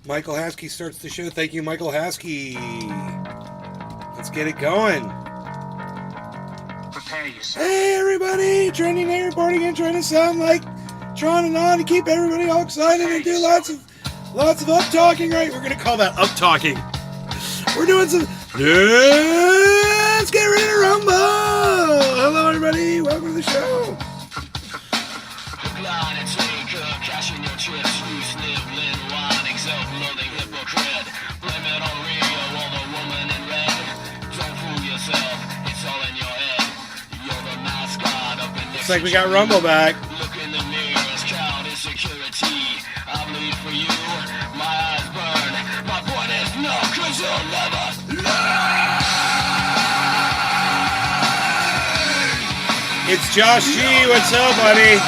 Michael Haskey starts the show. Thank you, Michael Haskey. Let's get it going. Prepare yourself. Hey, everybody. Trending Nay reporting and trying to sound like Tron and on to keep everybody all excited and do lots of up-talking, right? We're going to call that up-talking. We're doing some... Let's get ready to rumble. Hello, everybody. Welcome to the show. Looks like we got Rumble back. Look in the mirrors, crowd insecurity. I bleed for you, my eyes burn. My point is no, cause you'll never learn. It's Josh G. What's up, buddy?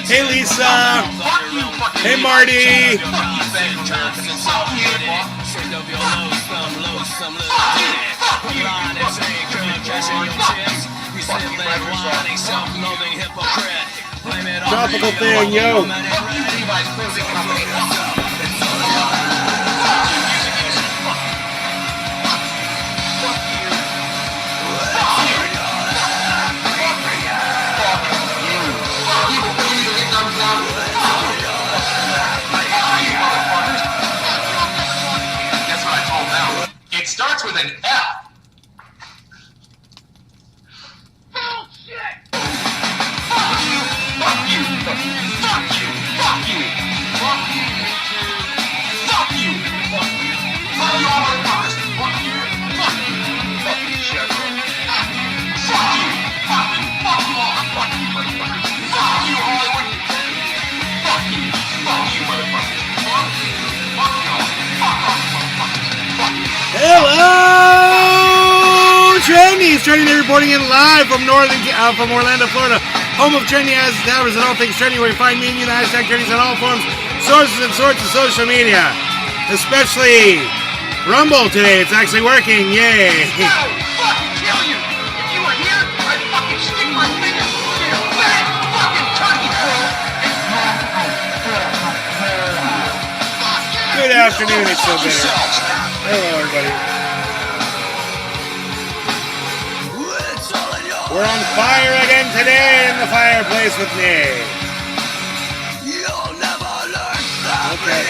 Hey, Lisa. Hey, Marty. Tropical thing, yo. It starts with an F. Bullshit! Fuck you! Fuck you! Fuck you! Fuck you! Fuck you! Fuck you! Fuck you! Fuck you! Fuck you all motherfuckers! Fuck you! Fuck you! Fuck you, Chevron! Fuck you! Fuck you! Fuck you! Fuck you all! Fuck you, motherfuckers! Fuck you, Hollywood! Fuck you! Fuck you, motherfuckers! Fuck you! Fuck you all! Fuck off, motherfuckers! Fuck you! Hello, Trendy. It's Trendy Day reporting in live from Orlando, Florida, home of Trendy as established and all things trendy, where you find me and you, the hashtag Trendies on all forms, sources, and sorts of social media, especially Rumble today. It's actually working. Yay! I would fucking kill you! If you were here, I'd fucking stick my finger in your fat fucking turkey throat! Good afternoon. It's so bitter. Hello, everybody. We're on fire again today in the fireplace with me. Look at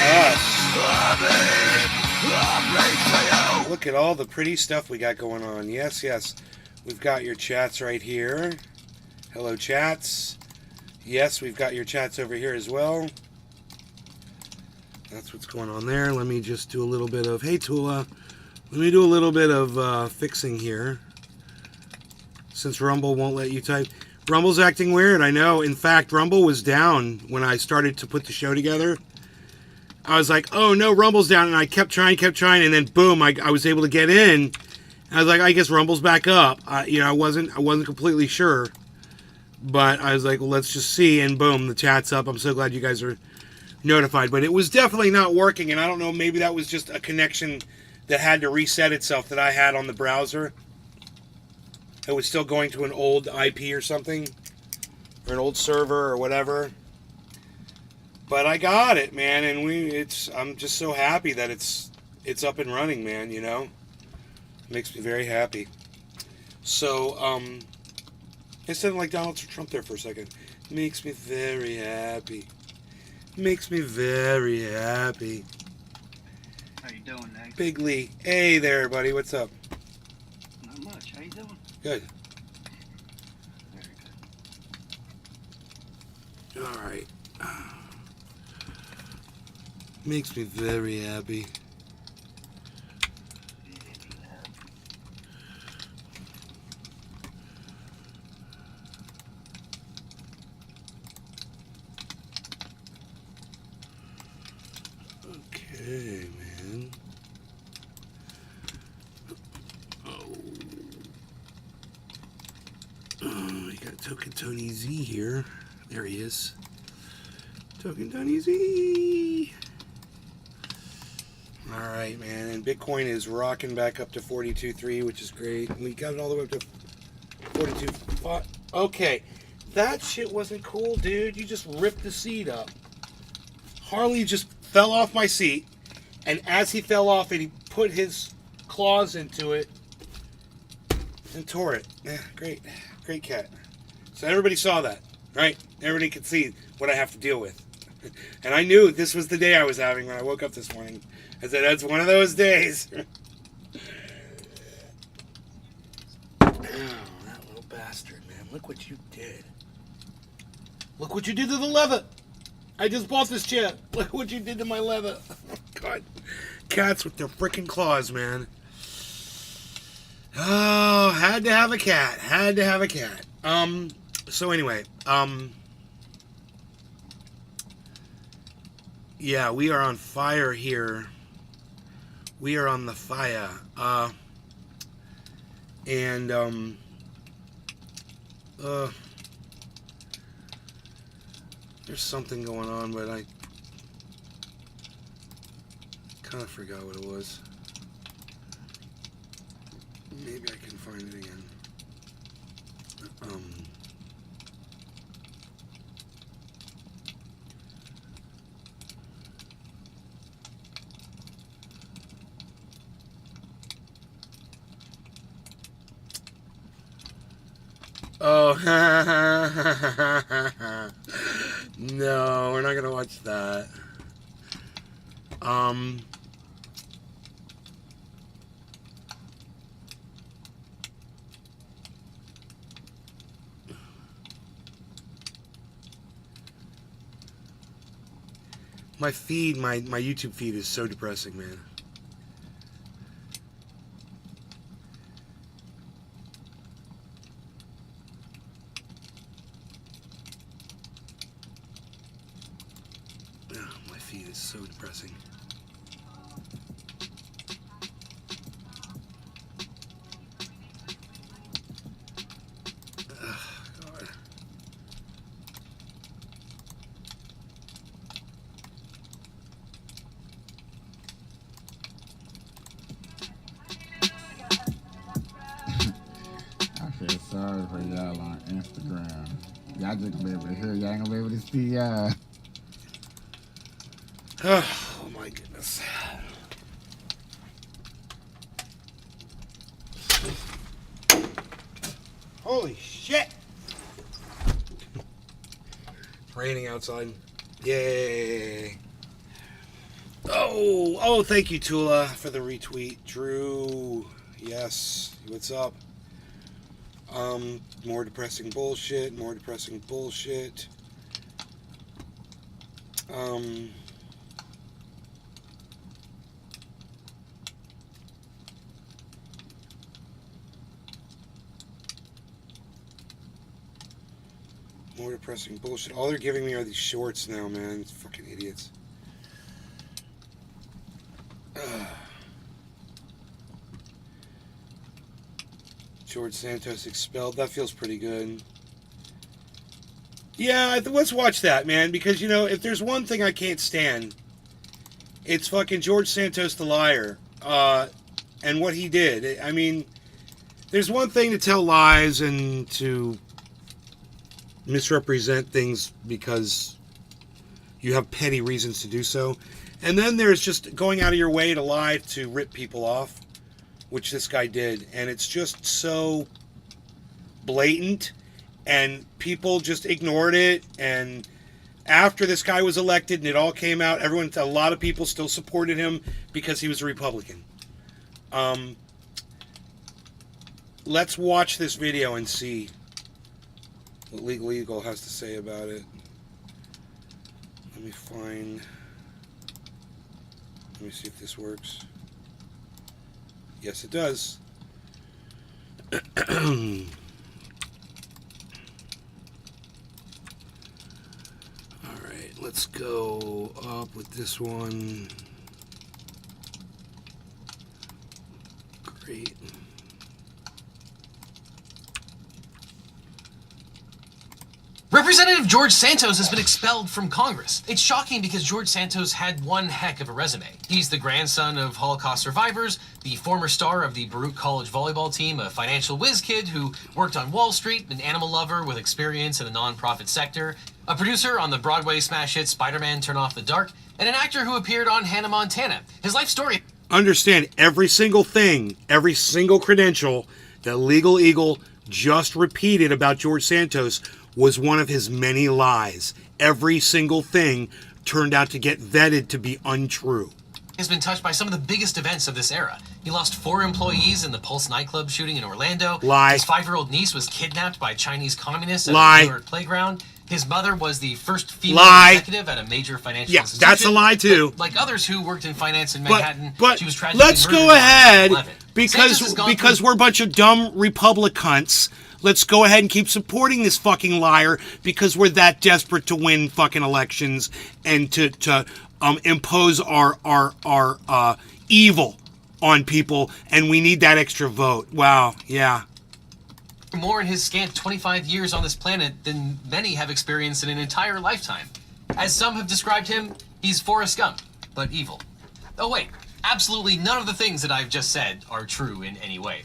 us. Look at all the pretty stuff we got going on. Yes, yes. We've got your chats right here. Hello, chats. Yes, we've got your chats over here as well. That's what's going on there. Let me just do a little bit of... Hey, Tula. Let me do a little bit of fixing here. Since Rumble won't let you type. Rumble's acting weird, I know. In fact, Rumble was down when I started to put the show together. I was like, oh no, Rumble's down. And I kept trying. And then boom, I was able to get in. And I was like, I guess Rumble's back up. I wasn't completely sure. But I was like, well, let's just see. And boom, the chat's up. I'm so glad you guys are notified. But it was definitely not working. And I don't know, maybe that was just a connection that had to reset itself that I had on the browser. It was still going to an old IP or something, or an old server or whatever. But I got it, man, and I'm just so happy that it's up and running, man. You know, makes me very happy. So I said like Donald Trump there for a second. Makes me very happy. Makes me very happy. How you doing, Nate? Big Lee, hey there, buddy. What's up? Not much. How you doing? Good. Very good. All right. Makes me very happy. Okay, man. We got Token Tony Z here. There he is. Token Tony Z. All right, man. And Bitcoin is rocking back up to 42.3, which is great. We got it all the way up to 42.5. Okay, that shit wasn't cool, dude. You just ripped the seat up. Harley just fell off my seat, and as he fell off it, he put his claws into it and tore it. Yeah, great cat. So everybody saw that, right? Everybody could see what I have to deal with. And I knew this was the day I was having when I woke up this morning. I said, that's one of those days. Oh, that little bastard, man. Look what you did. Look what you did to the leather. I just bought this chair. Look what you did to my leather. God. Cats with their freaking claws, man. Oh, had to have a cat. Had to have a cat. So anyway, yeah, we are on fire here. We are on the fire. There's something going on, but I kind of forgot what it was. Maybe I can find it again. Oh, no, we're not gonna watch that. My feed, my YouTube feed is so depressing, man. Oh, my feed is so depressing. Oh, God. I feel sorry for y'all on Instagram. Y'all just gonna be able to hear. Y'all ain't gonna be able to see y'all. Oh, my goodness. Holy shit! It's raining outside. Yay! Oh, thank you, Tula, for the retweet. Drew, yes, what's up? More depressing bullshit, more depressing bullshit. More depressing bullshit. All they're giving me are these shorts now, man. It's fucking idiots. George Santos expelled. That feels pretty good. Yeah, let's watch that, man. Because, you know, if there's one thing I can't stand, it's fucking George Santos the liar. And what he did. I mean, there's one thing to tell lies and to misrepresent things because you have petty reasons to do so. And then there's just going out of your way to lie to rip people off, which this guy did. And it's just so blatant, and people just ignored it. And after this guy was elected and it all came out, a lot of people still supported him because he was a Republican. Let's watch this video and see what Legal Eagle has to say about it. Let me see if this works. Yes, it does. Alright, let's go up with this one. Great. Representative George Santos has been expelled from Congress. It's shocking because George Santos had one heck of a resume. He's the grandson of Holocaust survivors, the former star of the Baruch College volleyball team, a financial whiz kid who worked on Wall Street, an animal lover with experience in the nonprofit sector, a producer on the Broadway smash hit Spider-Man Turn Off the Dark, and an actor who appeared on Hannah Montana. His life story... Understand every single thing, every single credential that Legal Eagle just repeated about George Santos was one of his many lies. Every single thing turned out to get vetted to be untrue. Has been touched by some of the biggest events of this era. He lost 4 employees in the Pulse nightclub shooting in Orlando. Lie. His 5-year-old niece was kidnapped by Chinese communists at Lie. a New York playground. His mother was the first female Lie. executive at a major financial Yeah, institution. that's a lie too. But like others who worked in finance in Manhattan, But she was tragically let's murdered go on ahead 9/11. Santos has gone because through- we're a bunch of dumb Republicans. Let's go ahead and keep supporting this fucking liar because we're that desperate to win fucking elections and to impose our evil on people, and we need that extra vote. Wow, yeah. more in his scant 25 years on this planet than many have experienced in an entire lifetime. As some have described him, he's Forrest Gump, but evil. Oh wait, absolutely none of the things that I've just said are true in any way.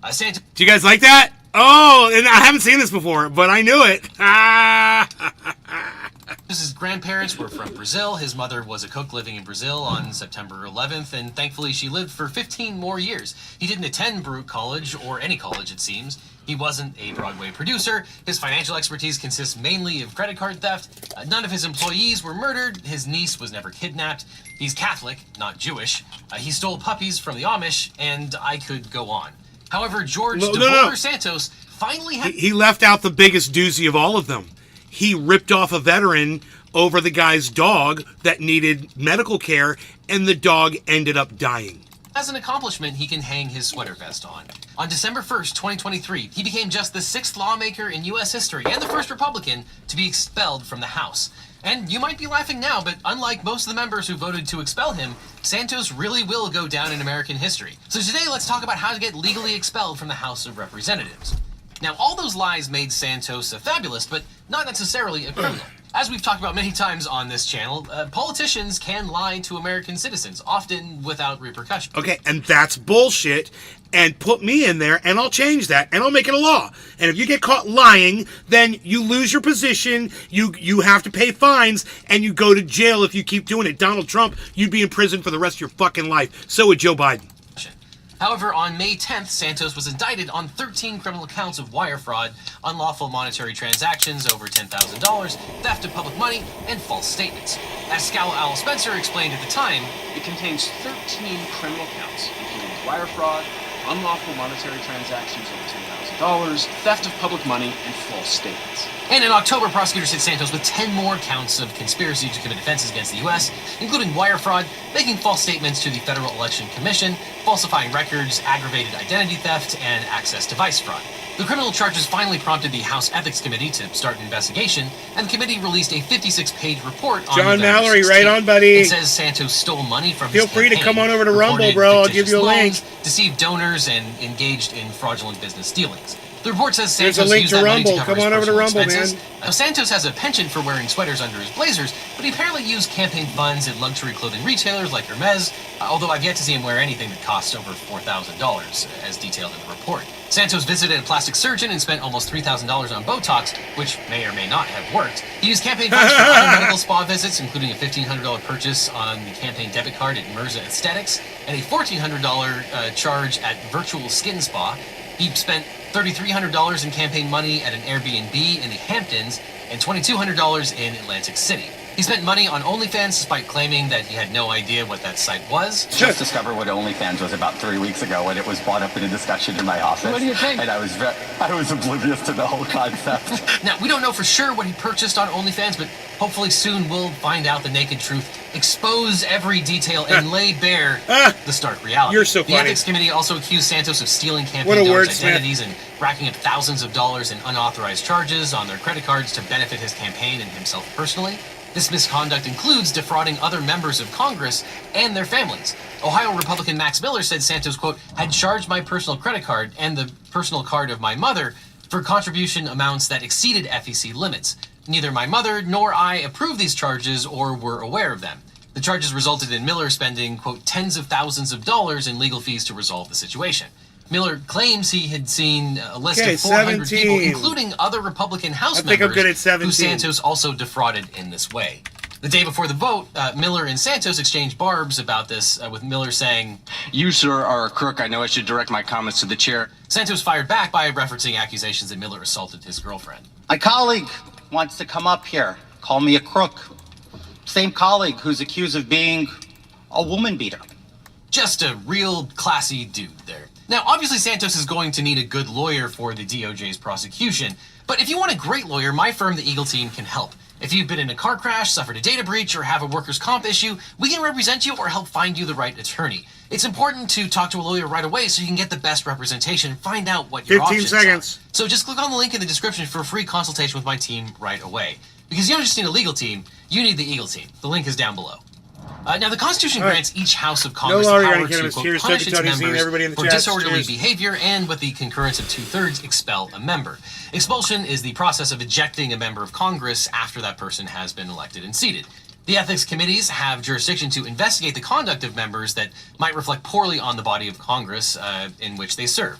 Santos Do you guys like that? Oh, and I haven't seen this before, but I knew it. His grandparents were from Brazil. His mother was a cook living in Brazil on September 11th, and thankfully she lived for 15 more years. He didn't attend Baruch College, or any college it seems. He wasn't a Broadway producer. His financial expertise consists mainly of credit card theft. None of his employees were murdered. His niece was never kidnapped. He's Catholic, not Jewish. He stole puppies from the Amish, and I could go on. However, George DeVore Santos finally had... He left out the biggest doozy of all of them. He ripped off a veteran over the guy's dog that needed medical care, and the dog ended up dying. As an accomplishment, he can hang his sweater vest on. On December 1st, 2023, he became just the 6th lawmaker in U.S. history and the first Republican to be expelled from the House. And you might be laughing now, but unlike most of the members who voted to expel him, Santos really will go down in American history. So today, let's talk about how to get legally expelled from the House of Representatives. Now, all those lies made Santos a fabulist, but not necessarily a criminal. As we've talked about many times on this channel, politicians can lie to American citizens, often without repercussion. Okay, and that's bullshit, and put me in there, and I'll change that, and I'll make it a law. And if you get caught lying, then you lose your position, you have to pay fines, and you go to jail if you keep doing it. Donald Trump, you'd be in prison for the rest of your fucking life. So would Joe Biden. However, on May 10th, Santos was indicted on 13 criminal counts of wire fraud, unlawful monetary transactions over $10,000, theft of public money, and false statements. As Scowl Owl Spencer explained at the time, it contains 13 criminal counts, including wire fraud, unlawful monetary transactions over $10,000, theft of public money, and false statements. And in October, prosecutors hit Santos with 10 more counts of conspiracy to commit offenses against the U.S., including wire fraud, making false statements to the Federal Election Commission, falsifying records, aggravated identity theft, and access device fraud. The criminal charges finally prompted the House Ethics Committee to start an investigation, and the committee released a 56-page report on John November Mallory, 16th. right on, buddy. It says Santos stole money from his Feel free to campaign, come on over to Rumble, reported bro. I'll fictitious give you a link. loans, deceived donors, and engaged in fraudulent business dealings. The report says There's Santos a link used to that money Rumble. to cover Come on his over to personal Rumble, expenses. man. Now, Santos has a penchant for wearing sweaters under his blazers, but he apparently used campaign funds at luxury clothing retailers like Hermes, although I've yet to see him wear anything that costs over $4,000, as detailed in the report. Santos visited a plastic surgeon and spent almost $3,000 on Botox, which may or may not have worked. He used campaign funds for other medical spa visits, including a $1,500 purchase on the campaign debit card at Mirza Aesthetics, and a $1,400 charge at Virtual Skin Spa. He spent $3,300 in campaign money at an Airbnb in the Hamptons, and $2,200 in Atlantic City. He spent money on OnlyFans despite claiming that he had no idea what that site was. Just discovered what OnlyFans was about 3 weeks ago when it was brought up in a discussion in my office. What do you think? And I was oblivious to the whole concept. Now, we don't know for sure what he purchased on OnlyFans, but hopefully soon we'll find out the naked truth, expose every detail, and lay bare the stark reality. You're so funny. The Ethics Committee also accused Santos of stealing What campaign a donors' wordsmith. identities and racking up thousands of dollars in unauthorized charges on their credit cards to benefit his campaign and himself personally. This misconduct includes defrauding other members of Congress and their families. Ohio Republican Max Miller said Santos, quote, had charged my personal credit card and the personal card of my mother for contribution amounts that exceeded FEC limits. Neither my mother nor I approved these charges or were aware of them. The charges resulted in Miller spending, quote, tens of thousands of dollars in legal fees to resolve the situation. Miller claims he had seen a list of 400 people, including other Republican House members, who Santos also defrauded in this way. The day before the vote, Miller and Santos exchanged barbs about this, with Miller saying, You, sir, are a crook. I know I should direct my comments to the chair. Santos fired back by referencing accusations that Miller assaulted his girlfriend. My colleague wants to come up here, call me a crook. Same colleague who's accused of being a woman beater. Just a real classy dude there. Now, obviously Santos is going to need a good lawyer for the DOJ's prosecution, but if you want a great lawyer, my firm, the Eagle Team, can help. If you've been in a car crash, suffered a data breach, or have a workers' comp issue, we can represent you or help find you the right attorney. It's important to talk to a lawyer right away so you can get the best representation and find out what your options 15 seconds. are. So just click on the link in the description for a free consultation with my team right away. Because you don't just need a legal team, you need the Eagle Team. The link is down below. Now, the Constitution grants each House of Congress the power to, quote, punish its members for disorderly behavior and, with the concurrence of 2/3, expel a member. Expulsion is the process of ejecting a member of Congress after that person has been elected and seated. The ethics committees have jurisdiction to investigate the conduct of members that might reflect poorly on the body of Congress in which they serve.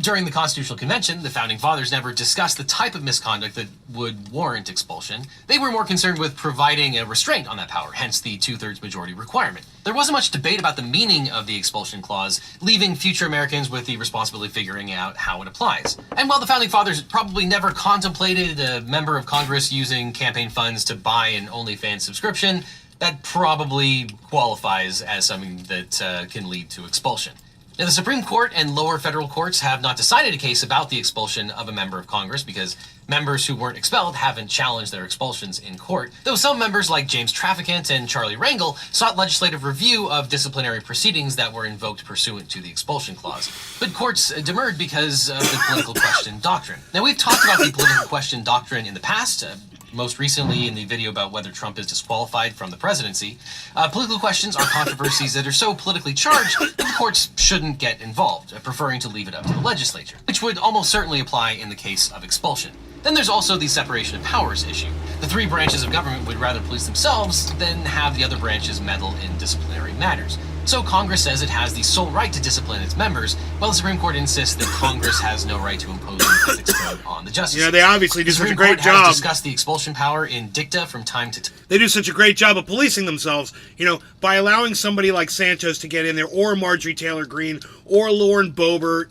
During the Constitutional Convention, the Founding Fathers never discussed the type of misconduct that would warrant expulsion. They were more concerned with providing a restraint on that power, hence the 2/3 majority requirement. There wasn't much debate about the meaning of the expulsion clause, leaving future Americans with the responsibility of figuring out how it applies. And while the Founding Fathers probably never contemplated a member of Congress using campaign funds to buy an OnlyFans subscription, that probably qualifies as something that can lead to expulsion. Now, the Supreme Court and lower federal courts have not decided a case about the expulsion of a member of Congress because members who weren't expelled haven't challenged their expulsions in court, though some members like James Traficant and Charlie Rangel sought legislative review of disciplinary proceedings that were invoked pursuant to the expulsion clause. But courts demurred because of the political question doctrine. Now, we've talked about the political question doctrine in the past, most recently in the video about whether Trump is disqualified from the presidency. Political questions are controversies that are so politically charged that the courts shouldn't get involved, preferring to leave it up to the legislature, which would almost certainly apply in the case of expulsion. Then there's also the separation of powers issue. The three branches of government would rather police themselves than have the other branches meddle in disciplinary matters. So Congress says it has the sole right to discipline its members, while the Supreme Court insists that Congress has no right to impose an ethics code on the justices. You know, they obviously do such a great job. The Supreme Court has discussed the expulsion power in dicta from time to time. They do such a great job of policing themselves, you know, by allowing somebody like Santos to get in there, or Marjorie Taylor Greene, or Lauren Boebert.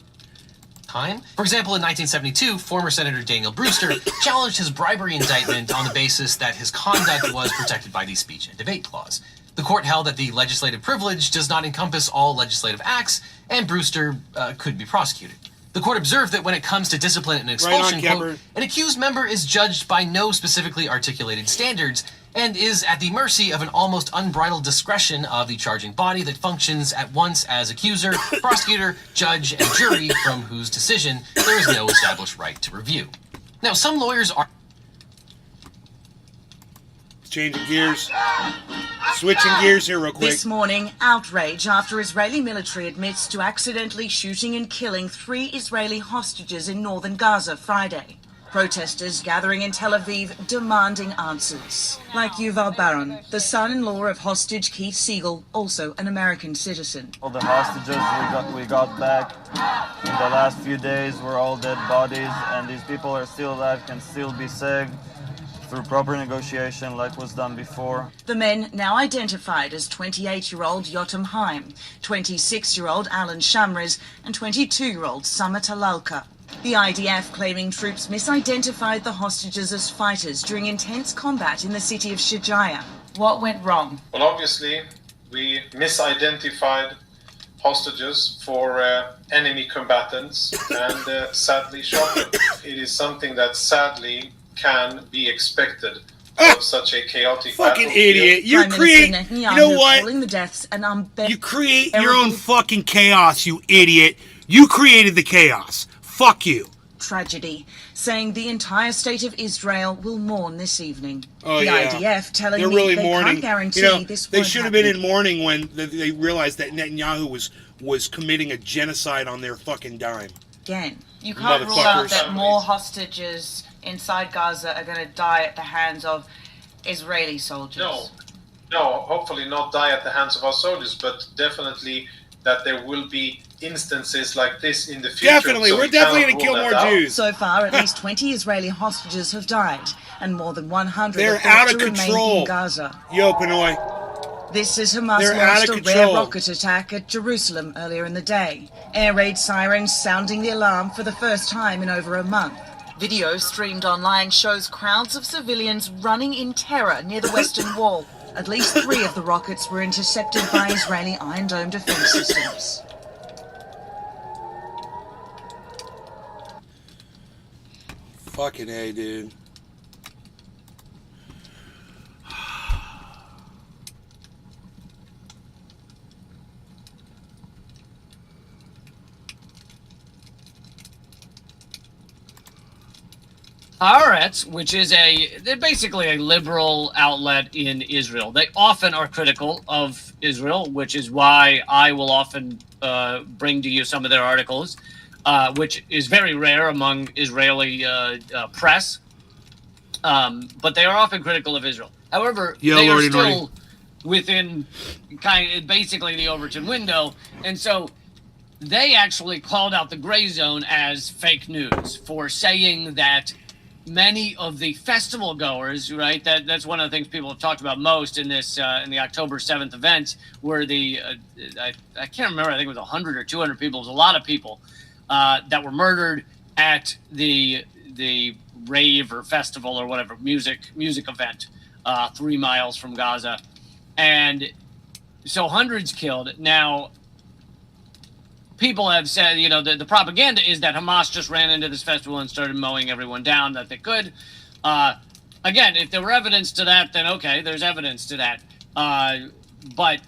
For example, in 1972, former Senator Daniel Brewster challenged his bribery indictment on the basis that his conduct was protected by the speech and debate clause. The court held that the legislative privilege does not encompass all legislative acts, and Brewster could be prosecuted. The court observed that when it comes to discipline and expulsion, quote, an accused member is judged by no specifically articulated standards and is at the mercy of an almost unbridled discretion of the charging body that functions at once as accuser, prosecutor, judge, and jury, from whose decision there is no established right to review. Now, some lawyers are changing gears. Switching gears here real quick. This morning, outrage after Israeli military admits to accidentally shooting and killing 3 Israeli hostages in northern Gaza Friday. Protesters gathering in Tel Aviv demanding answers. Like Yuval Baron, the son-in-law of hostage Keith Siegel, also an American citizen. All the hostages we got back in the last few days were all dead bodies, and these people are still alive, can still be saved through proper negotiation like was done before. The men now identified as 28-year-old Yotam Haim, 26-year-old Alan Shamriz, and 22-year-old Summer Talalka. The IDF claiming troops misidentified the hostages as fighters during intense combat in the city of Shijaya. What went wrong? Well, obviously, we misidentified hostages for enemy combatants and sadly shot them. It is something that sadly can be expected of such a chaotic fucking battlefield. idiot. You create, you know what? Calling the deaths an you create your own fucking chaos, you idiot. You created the chaos. Fuck you. tragedy, saying the entire state of Israel will mourn this evening. Oh, the yeah. IDF telling They're me really they mourning. can't guarantee You know, this they won't should have been happen in mourning when they realized that Netanyahu was committing a genocide on their fucking dime. again. You can't rule out Motherfuckers. that more hostages inside Gaza are going to die at the hands of Israeli soldiers. No, hopefully not die at the hands of our soldiers, but definitely that there will be instances like this in the future. Definitely, so we're we definitely cannot going to kill rule more that out. Jews. So far, at least 20 Israeli hostages have died, and more than 100 They're are thought out of to remain control. in Gaza. Yo, Pinoy. This is Hamas They're out launched of a rare control. rocket attack at Jerusalem earlier in the day. Air raid sirens sounding the alarm for the first time in over a month. Video streamed online shows crowds of civilians running in terror near the Western Wall. At least 3 of the rockets were intercepted by Israeli Iron Dome defense systems. Fucking A, dude. Haaretz, which is they're basically a liberal outlet in Israel. They often are critical of Israel, which is why I will often bring to you some of their articles, which is very rare among Israeli press. But they are often critical of Israel. However, they are still within basically the Overton window, and so they actually called out the gray zone as fake news for saying that many of the festival goers, right? That's one of the things people have talked about most in this in the October 7th event, were the I can't remember. I think it was 100 or 200 people. It was a lot of people that were murdered at the rave or festival or whatever music event 3 miles from Gaza, and so hundreds killed. Now, people have said, the propaganda is that Hamas just ran into this festival and started mowing everyone down that they could. Again, if there were evidence to that, then okay, there's evidence to that. But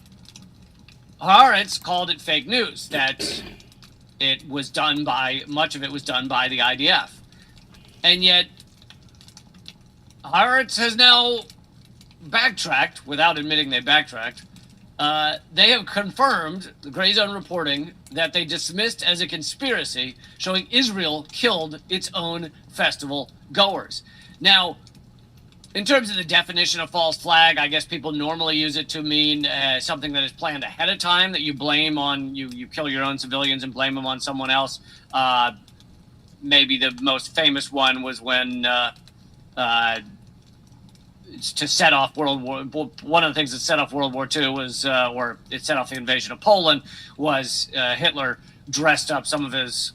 Haaretz called it fake news, that much of it was done by the IDF. And yet, Haaretz has now backtracked, without admitting they backtracked. They have confirmed, the Gray Zone reporting, that they dismissed as a conspiracy, showing Israel killed its own festival goers. Now, in terms of the definition of false flag, I guess people normally use it to mean something that is planned ahead of time, that you blame on, you kill your own civilians and blame them on someone else. Maybe the most famous one was when to set off World War. One of the things that set off World War II was, or it set off the invasion of Poland, was Hitler dressed up some of his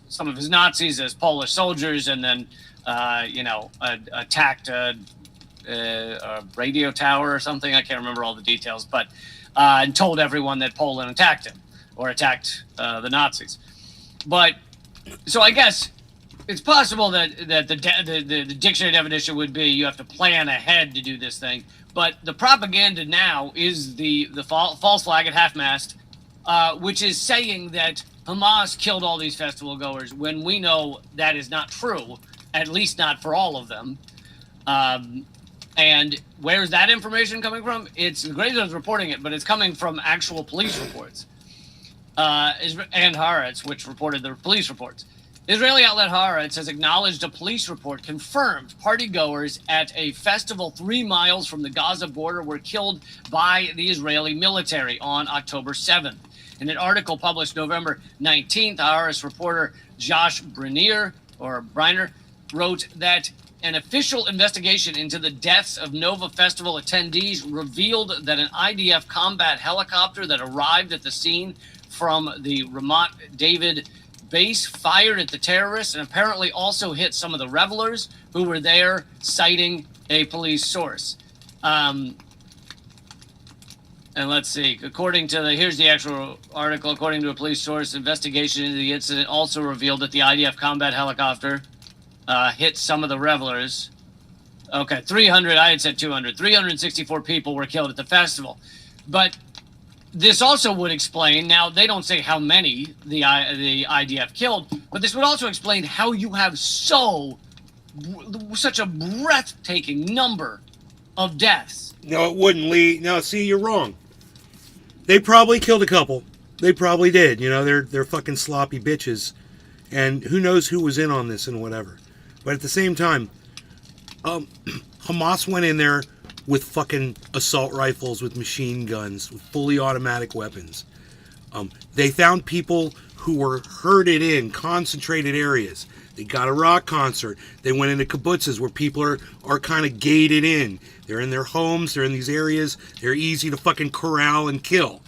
Nazis as Polish soldiers, and then attacked a radio tower or something. I can't remember all the details, but and told everyone that Poland attacked him or attacked the Nazis. But so I guess it's possible that the dictionary definition would be you have to plan ahead to do this thing. But the propaganda now is the false flag at half-mast, which is saying that Hamas killed all these festival goers, when we know that is not true, at least not for all of them. And where's that information coming from? It's the Gray Zone's reporting it, but it's coming from actual police reports. And Haaretz, which reported the police reports. Israeli outlet Haaretz has acknowledged a police report confirmed partygoers at a festival 3 miles from the Gaza border were killed by the Israeli military on October 7th. In an article published November 19th, Haaretz reporter Josh Briner wrote that an official investigation into the deaths of Nova Festival attendees revealed that an IDF combat helicopter that arrived at the scene from the Ramat David base fired at the terrorists and apparently also hit some of the revelers who were there, citing a police source. And let's see, here's the actual article. According to a police source, investigation into the incident also revealed that the IDF combat helicopter hit some of the revelers. Okay, 300, I had said 200. 364 people were killed at the festival. But this also would explain, now they don't say how many the IDF killed, but this would also explain how you have such a breathtaking number of deaths. No, it wouldn't, Lee. No, see, you're wrong. They probably killed a couple. They probably did. You know, they're fucking sloppy bitches. And who knows who was in on this and whatever. But at the same time, Hamas went in there with fucking assault rifles, with machine guns, with fully automatic weapons. They found people who were herded in concentrated areas. They got a rock concert. They went into kibbutzes where people are kind of gated in. They're in their homes. They're in these areas. They're easy to fucking corral and kill.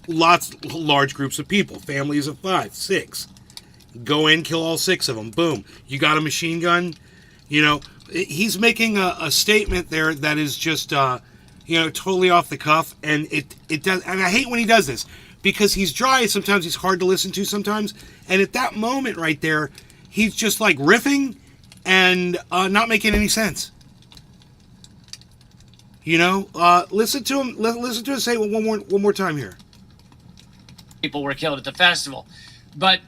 Large groups of people, families of 5, 6. Go in, kill all 6 of them. Boom. You got a machine gun. You know, he's making a statement there that is just, totally off the cuff. And it does. And I hate when he does this because he's dry. Sometimes he's hard to listen to sometimes. And at that moment right there, he's just like riffing and not making any sense. You know, listen to him. Listen to him say it one more time here. People were killed at the festival, but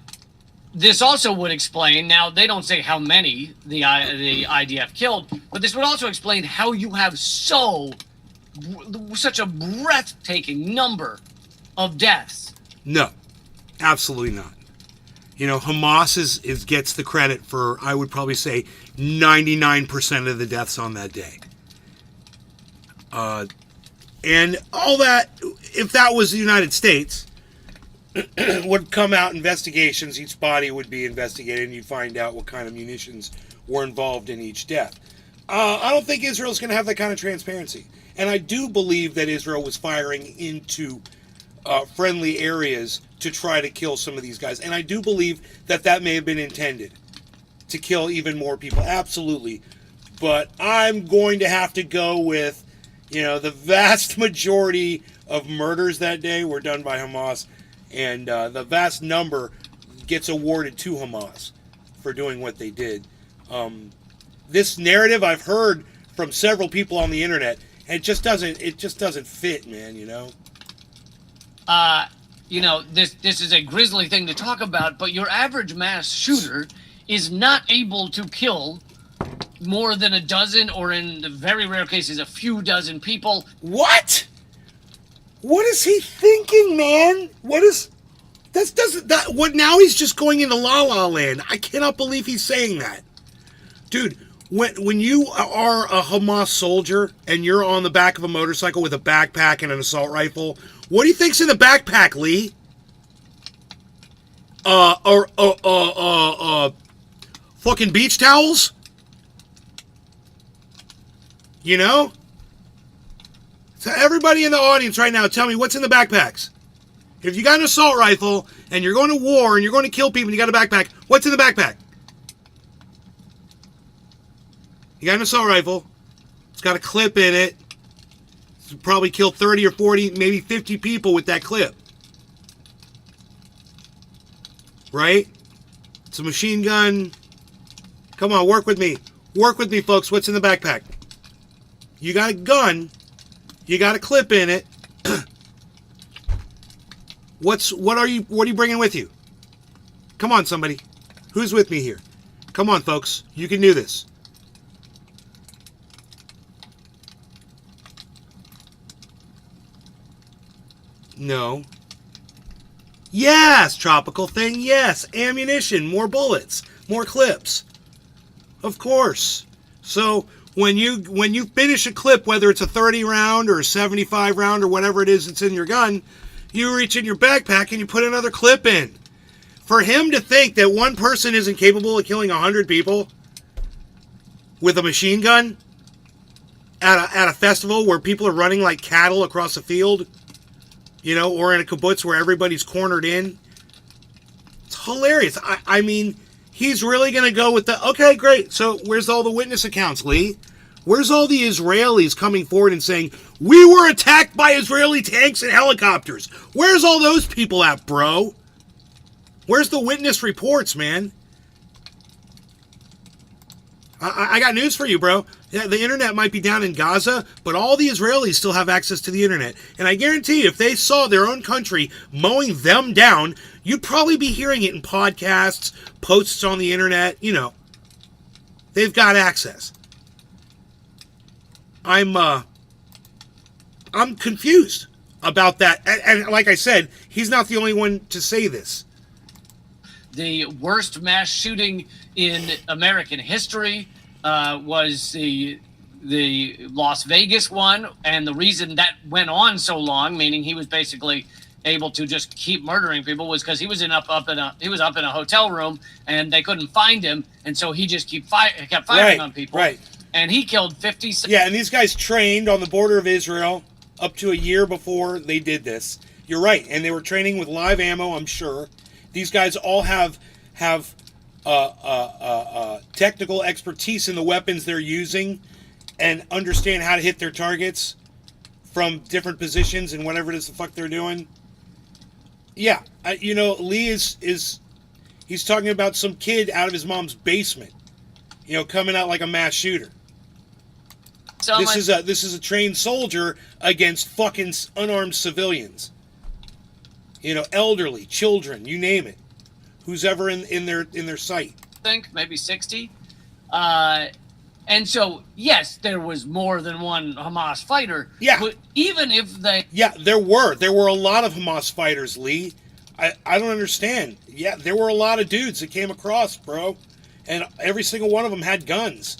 this also would explain, now they don't say how many the IDF killed, but this would also explain how you have such a breathtaking number of deaths. No, absolutely not. You know, Hamas gets the credit for, I would probably say, 99% of the deaths on that day. And all that, if that was the United States, would come out investigations. Each body would be investigated, and you'd find out what kind of munitions were involved in each death. I don't think Israel's going to have that kind of transparency. And I do believe that Israel was firing into friendly areas to try to kill some of these guys. And I do believe that may have been intended to kill even more people. Absolutely. But I'm going to have to go with, the vast majority of murders that day were done by Hamas. And the vast number gets awarded to Hamas for doing what they did. This narrative I've heard from several people on the internet, and it just doesn't fit, man. This is a grisly thing to talk about, but your average mass shooter is not able to kill more than a dozen, or in the very rare cases, a few dozen people. What? What is he thinking, man? Now he's just going into La La Land. I cannot believe he's saying that. Dude, when you are a Hamas soldier and you're on the back of a motorcycle with a backpack and an assault rifle, what do you think's in the backpack, Lee? Fucking beach towels? So everybody in the audience right now, tell me what's in the backpacks. If you got an assault rifle and you're going to war and you're going to kill people and you got a backpack, what's in the backpack? You got an assault rifle. It's got a clip in it. You probably kill 30 or 40, maybe 50 people with that clip. Right? It's a machine gun. Come on, work with me. Work with me, folks. What's in the backpack? You got a gun. You got a clip in it. What are you bringing with you? Come on, somebody. Who's with me here? Come on, folks. You can do this. No. Yes, tropical thing. Yes, ammunition, more bullets, more clips. Of course. So when you finish a clip, whether it's a 30 round or a 75 round or whatever it is that's in your gun, you reach in your backpack and you put another clip in. For him to think that one person isn't capable of killing 100 people with a machine gun at a festival where people are running like cattle across a field, or in a kibbutz where everybody's cornered in, it's hilarious. I mean, he's really going to go with okay, great. So where's all the witness accounts, Lee? Where's all the Israelis coming forward and saying, we were attacked by Israeli tanks and helicopters? Where's all those people at, bro? Where's the witness reports, man? I got news for you, bro. Yeah, the internet might be down in Gaza, but all the Israelis still have access to the internet. And I guarantee you, if they saw their own country mowing them down, you'd probably be hearing it in podcasts, posts on the internet. You know, they've got access. I'm confused about that. And like I said, he's not the only one to say this. The worst mass shooting in American history was the Las Vegas one, and the reason that went on so long, meaning he was basically able to just keep murdering people, was because he was up in a hotel room and they couldn't find him, and so he just kept firing on people. Right. And he killed 50. Yeah, and these guys trained on the border of Israel up to a year before they did this. You're right, and they were training with live ammo, I'm sure. These guys all have technical expertise in the weapons they're using and understand how to hit their targets from different positions and whatever it is the fuck they're doing. Yeah, Lee is he's talking about some kid out of his mom's basement, coming out like a mass shooter. This is a trained soldier against fucking unarmed civilians. Elderly, children, you name it. Who's ever in their sight. I think maybe 60. And so, yes, there was more than one Hamas fighter. Yeah. But even if they... Yeah, there were a lot of Hamas fighters, Lee. I don't understand. Yeah, there were a lot of dudes that came across, bro. And every single one of them had guns.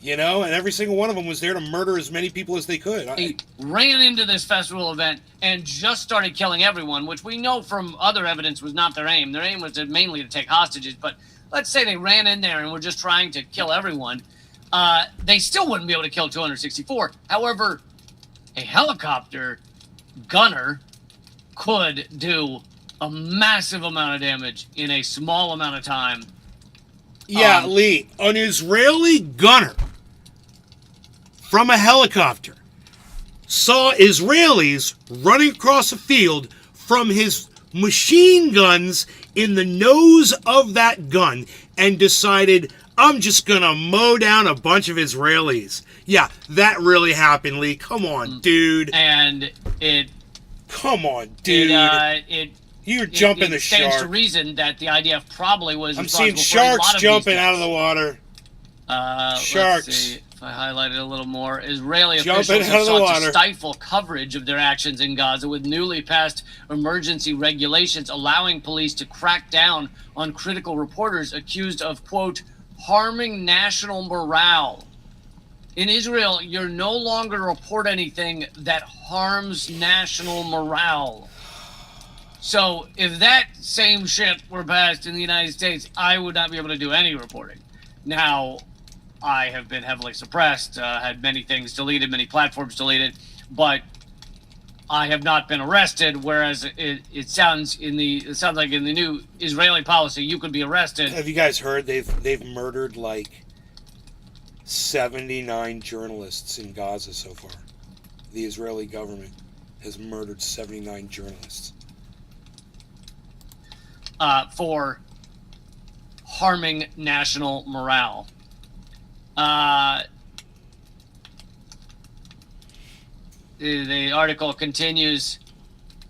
And every single one of them was there to murder as many people as they could. They ran into this festival event and just started killing everyone, which we know from other evidence was not their aim. Their aim was mainly to take hostages. But let's say they ran in there and were just trying to kill everyone. They still wouldn't be able to kill 264. However, a helicopter gunner could do a massive amount of damage in a small amount of time. Yeah, Lee, an Israeli gunner from a helicopter saw Israelis running across a field from his machine guns in the nose of that gun and decided, I'm just going to mow down a bunch of Israelis. Yeah, that really happened, Lee. Come on, dude. And it... Come on, dude. You're jumping the shark. It stands to reason that the IDF probably was I'm seeing responsible for a lot sharks of jumping these out of the water. Sharks. Let's see if I highlight it a little more. Israeli Jumping officials out have of the sought water. to stifle coverage of their actions in Gaza with newly passed emergency regulations allowing police to crack down on critical reporters accused of, quote, harming national morale. In Israel, you're no longer report anything that harms national morale. So if that same shit were passed in the United States, I would not be able to do any reporting. Now, I have been heavily suppressed, had many things deleted, many platforms deleted, but I have not been arrested. Whereas it sounds like in the new Israeli policy, you could be arrested. Have you guys heard they've murdered like 79 journalists in Gaza so far? The Israeli government has murdered 79 journalists. For harming national morale. The article continues,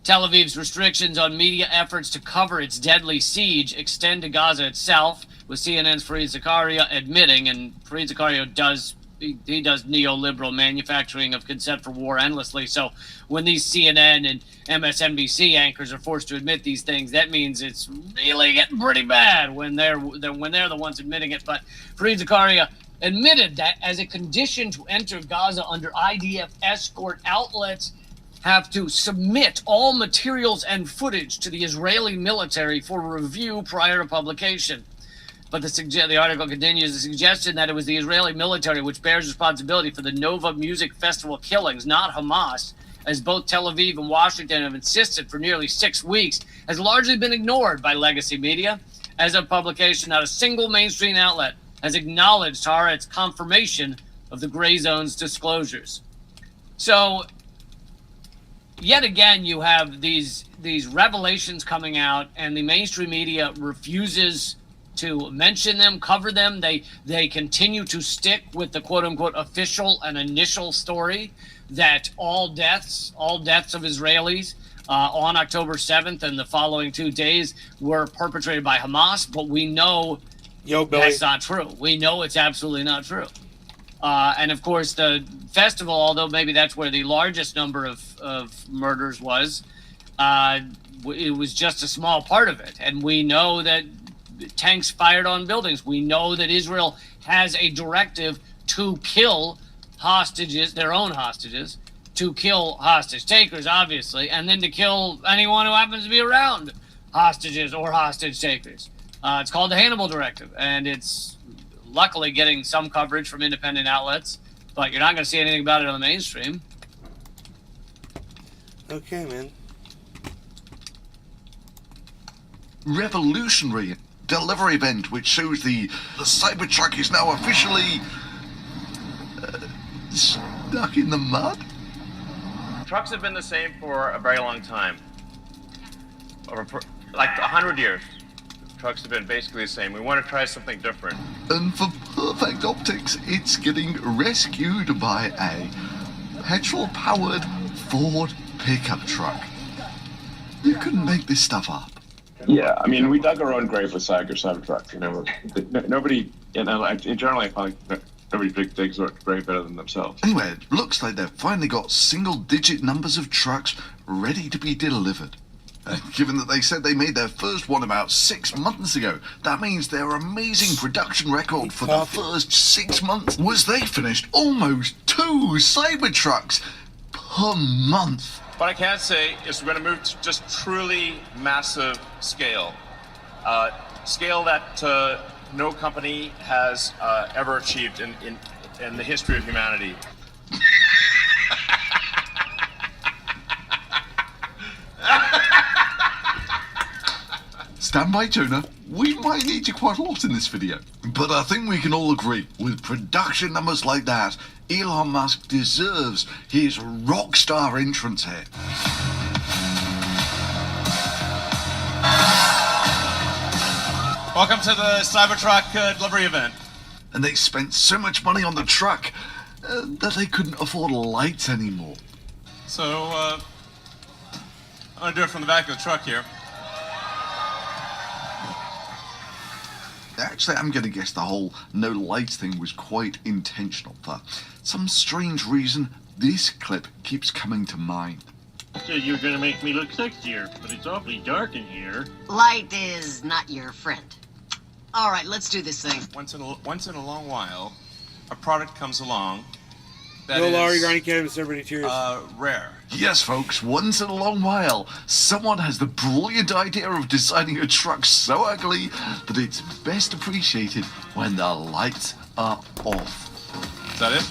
Tel Aviv's restrictions on media efforts to cover its deadly siege extend to Gaza itself, with CNN's Fareed Zakaria admitting, and Fareed Zakaria does neoliberal manufacturing of consent for war endlessly. So when these CNN and MSNBC anchors are forced to admit these things, that means it's really getting pretty bad when they're the ones admitting it. But Fareed Zakaria admitted that as a condition to enter Gaza under IDF escort, outlets have to submit all materials and footage to the Israeli military for review prior to publication. But the article continues, the suggestion that it was the Israeli military which bears responsibility for the Nova Music Festival killings, not Hamas, as both Tel Aviv and Washington have insisted for nearly 6 weeks, has largely been ignored by legacy media. As of publication, not a single mainstream outlet has acknowledged Haaretz's confirmation of the gray zone's disclosures. So, yet again, you have these revelations coming out, and the mainstream media refuses to mention them, cover them. They continue to stick with the quote-unquote official and initial story that all deaths of Israelis on October 7th and the following 2 days were perpetrated by Hamas, but we know that's not true. We know it's absolutely not true. And of course, the festival, although maybe that's where the largest number of murders was, it was just a small part of it. And we know that tanks fired on buildings. We know that Israel has a directive to kill hostages, their own hostages, to kill hostage takers, obviously, and then to kill anyone who happens to be around hostages or hostage takers. It's called the Hannibal Directive, and it's luckily getting some coverage from independent outlets, but you're not going to see anything about it on the mainstream. Okay, man. Revolutionary delivery event which shows the Cybertruck is now officially stuck in the mud. Trucks have been the same for a very long time. Like 100 years. Trucks have been basically the same. We want to try something different. And for perfect optics, it's getting rescued by a petrol-powered Ford pickup truck. You couldn't make this stuff up. Yeah, I mean, we dug our own grave with Cybertruck. You know, nobody, you know, in general, I feel like nobody digs their grave better than themselves. Anyway, it looks like they've finally got single-digit numbers of trucks ready to be delivered. Given that they said they made their first one about 6 months ago, that means their amazing production record for the first 6 months was they finished almost 2 Cybertrucks per month. What I can say is we're going to move to just truly massive scale. Scale that no company has ever achieved in the history of humanity. Stand by, Jonah. We might need you quite a lot in this video. But I think we can all agree, with production numbers like that, Elon Musk deserves his rock star entrance here. Welcome to the Cybertruck delivery event. And they spent so much money on the truck that they couldn't afford lights anymore. So, I'm gonna do it from the back of the truck here. Actually, I'm going to guess the whole no lights thing was quite intentional. For some strange reason, this clip keeps coming to mind. So you're going to make me look sexier, but it's awfully dark in here. Light is not your friend. All right, let's do this thing. Once in a long while, a product comes along that No, is Laurie, Ronnie Canvas, everybody cheers. rare. Yes, folks, once in a long while, someone has the brilliant idea of designing a truck so ugly that it's best appreciated when the lights are off. Is that it?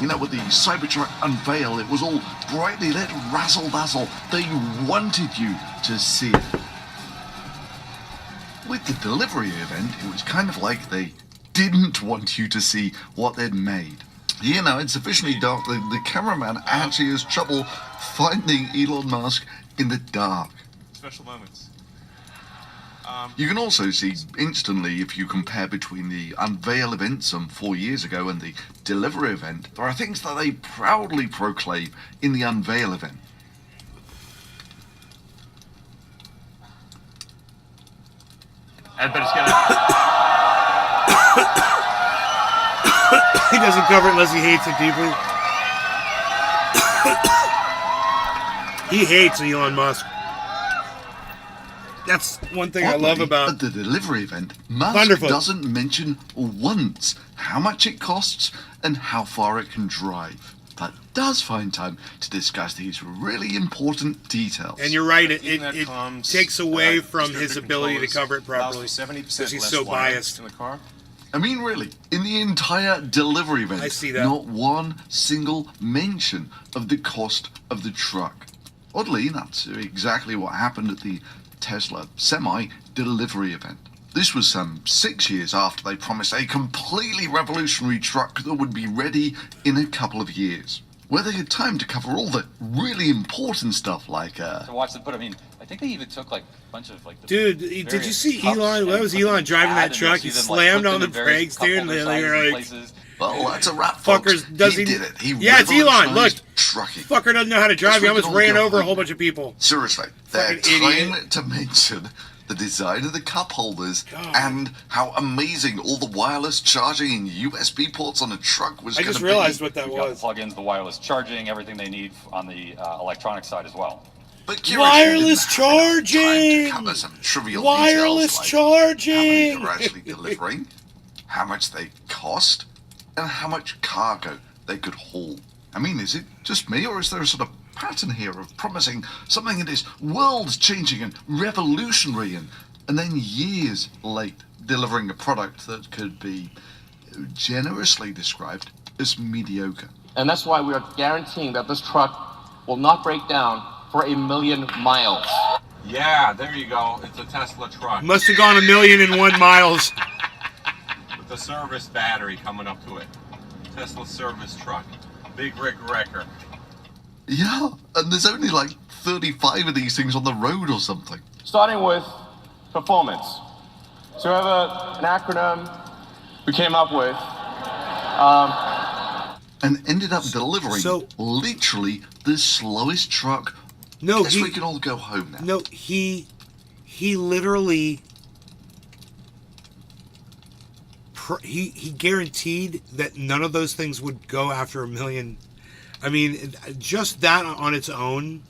You know, with the Cybertruck unveil, it was all brightly lit, razzle-dazzle. They wanted you to see it. With the delivery event, it was kind of like they didn't want you to see what they'd made. You know, it's sufficiently dark that the cameraman actually has trouble finding Elon Musk in the dark. Special moments. You can also see instantly, if you compare between the unveil event some 4 years ago and the delivery event, there are things that they proudly proclaim in the unveil event. But it's gonna. He doesn't cover it unless he hates it deeply. He hates Elon Musk. That's one thing I love about at the delivery event. Musk doesn't mention once how much it costs and how far it can drive, but does find time to discuss these really important details. And you're right, it takes away from his ability to cover it properly because he's so biased. In the car. I mean, really, in the entire delivery event, I see that. Not one single mention of the cost of the truck. Oddly, that's exactly what happened at the Tesla semi-delivery event. This was some 6 years after they promised a completely revolutionary truck that would be ready in a couple of years, where they had time to cover all the really important stuff like To watch them put, I mean, think they even took like a bunch of like. The Dude, did various you see cups Elon? and What was put them Elon in driving pad, that and truck? you'll He see them, like, slammed put on the them in various brakes, cup dude, and holder they were sizes like, places. Well, that's a wrap, folks. fuckers, does he did it. He Yeah, it's Elon. Look, revolutionized trucking. fucker doesn't know how to drive. Yes, He we almost can all ran go over a home whole bunch of people. Seriously, their Fucking idiot. time to mention the design of the cup holders and how amazing all the wireless charging and USB ports on a truck was I going to just be. realized what that You've got was. the plugins, the wireless charging, everything they need on the electronic side as well. But Kira Wireless didn't have enough time to charging! cover some trivial Wireless details like charging! how many they're actually delivering, how much they cost, and how much cargo they could haul. I mean, is it just me, or is there a sort of pattern here of promising something that is world-changing and revolutionary, and then years late delivering a product that could be generously described as mediocre? And that's why we are guaranteeing that this truck will not break down for 1,000,000 miles. Yeah, there you go. It's a Tesla truck Must have gone 1,000,001 miles. with a service battery coming up to it. Tesla service truck. Big Rick Wrecker. Yeah, and there's only like 35 of these things on the road or something. Starting with performance. So we have an acronym we came up with. And ended up delivering literally the slowest truck. No, Guess we can all go home now. No, he literally he guaranteed that none of those things would go after 1,000,000. I mean, just that on its own.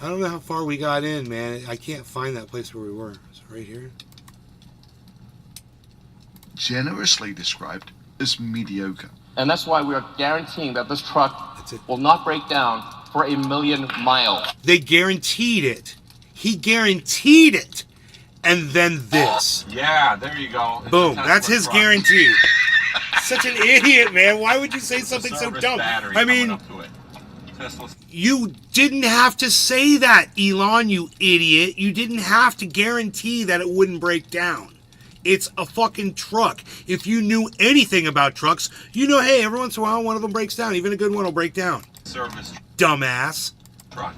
I don't know how far we got in, man. I can't find that place where we were. Is it right here? Generously described as mediocre. And that's why we are guaranteeing that this truck will not break down for 1,000,000 miles. They guaranteed it. He guaranteed it. And then this. Yeah, there you go. It's a Boom. Tesla That's his truck. guarantee. Such an idiot, man. Why would you say With a something so service dumb? battery I coming mean, up to it. Tesla. you didn't have to say that, Elon, you idiot. You didn't have to guarantee that it wouldn't break down. It's a fucking truck. If you knew anything about trucks, you know, hey, every once in a while, one of them breaks down. Even a good one will break down. Service Dumbass. truck.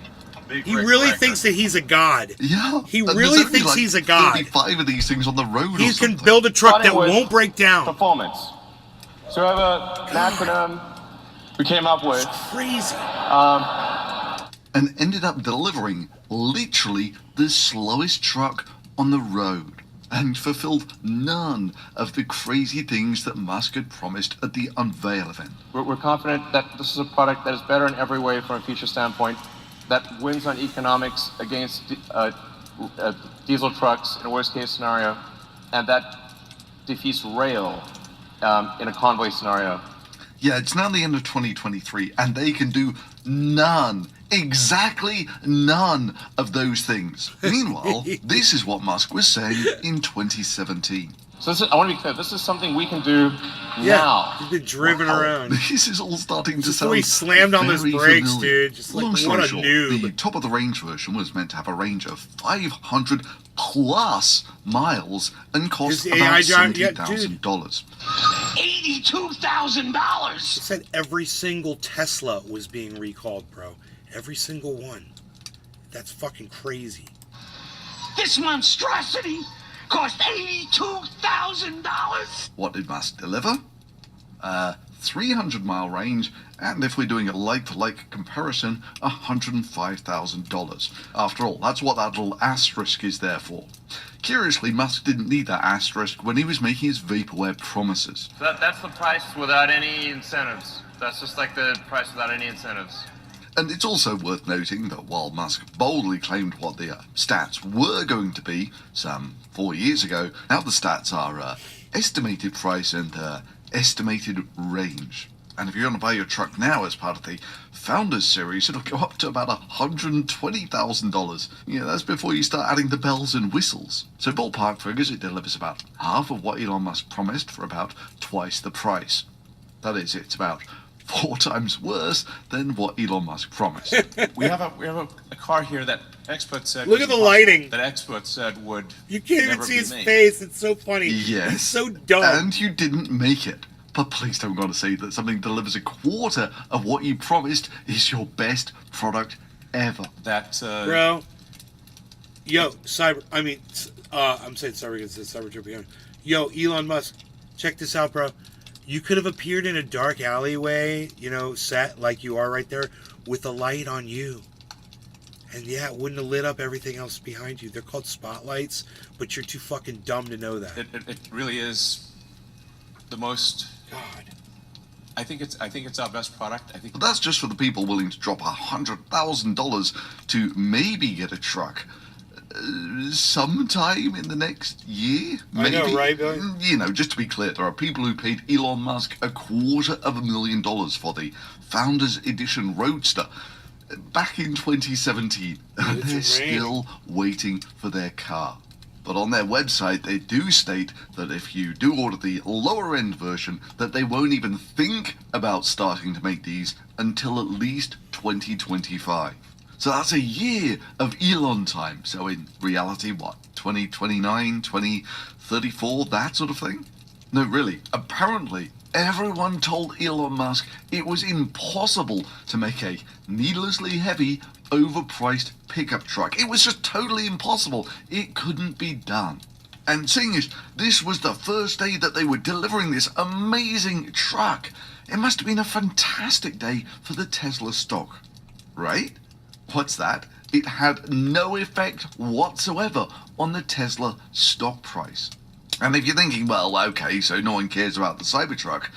Big He Rick really Wrecker. thinks that he's a god. Yeah. He and really there's only thinks like he's a god. 35 of these things on the road He or can something. build a truck that Starting with won't break down. Performance. So we have an acronym we came up with. Crazy. And ended up delivering literally the slowest truck on the road and fulfilled none of the crazy things that Musk had promised at the unveil event. We're confident that this is a product that is better in every way from a feature standpoint, that wins on economics against diesel trucks in a worst case scenario, and that defeats rail in a convoy scenario. Yeah, it's now the end of 2023, and they can do none, exactly none of those things. Meanwhile, this is what Musk was saying in 2017. So I want to be clear, this is something we can do now. He's been driven around. This is all starting to Just the sound way he slammed on those very brakes, familiar. dude. Just Long like, story what a short, noob. the top of the range version was meant to have a range of 500 plus miles and cost His about AI drive- yeah, $70,000. $82,000. It said every single Tesla was being recalled, bro. Every single one. That's fucking crazy. This monstrosity cost $82,000. What did Musk deliver? 300-mile range, and if we're doing a like-to-like comparison, $105,000. After all, that's what that little asterisk is there for. Curiously, Musk didn't need that asterisk when he was making his vaporware promises. So that's the price without any incentives. That's just like the price without any incentives. And it's also worth noting that while Musk boldly claimed what the stats were going to be some 4 years ago, now the stats are estimated price and estimated range. And if you're going to buy your truck now as part of the Founders Series, it'll go up to about $120,000. Yeah, that's before you start adding the bells and whistles. So ballpark figures, it delivers about half of what Elon Musk promised for about twice the price. That is, it's about 4 times worse than what Elon Musk promised. We have a car here that experts said. Look was at the impossible, lighting. That experts said would. You can't even never see be his made. face. It's so funny. Yes. He's so dumb. And you didn't make it. But please don't go to say that something delivers a quarter of what you promised is your best product ever. That, Bro. Yo, I'm saying cyber because it's cyber trip. Yo, Elon Musk, check this out, bro. You could have appeared in a dark alleyway, set like you are right there, with a light on you. And yeah, it wouldn't have lit up everything else behind you. They're called spotlights, but you're too fucking dumb to know that. It really is the most. God. I think it's our best product. I think. But that's just for the people willing to drop $100,000 to maybe get a truck. Sometime in the next year, maybe. I know, right, Billy? Just to be clear, there are people who paid Elon Musk $250,000 for the Founders Edition Roadster back in 2017, and they're still waiting for their car. But on their website, they do state that if you do order the lower-end version, that they won't even think about starting to make these until at least 2025. So that's a year of Elon time. So in reality, what, 2029, 2034, that sort of thing? No, really. Apparently, everyone told Elon Musk it was impossible to make a needlessly heavy, overpriced pickup truck. It was just totally impossible. It couldn't be done. And seeing as this was the first day that they were delivering this amazing truck, it must have been a fantastic day for the Tesla stock, right? What's that? It had no effect whatsoever on the Tesla stock price. And if you're thinking, well, okay, so no one cares about the Cybertruck,